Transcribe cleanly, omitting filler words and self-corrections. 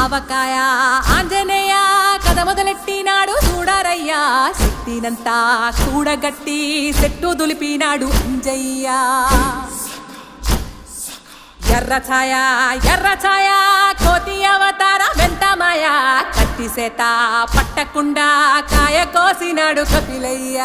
ఆవకాయ ఆంజనేయ కథ మొదలెట్టినాడు చూడరయ్యా శక్తినంతా కూడగట్టి చెట్టు దులిపినాడు అంజయ్య ఎర్ర ఛాయ కోతి అవతార వెంటమాయ కత్తి సేత పట్టకుండా కాయ కోసినాడు కపిలయ్య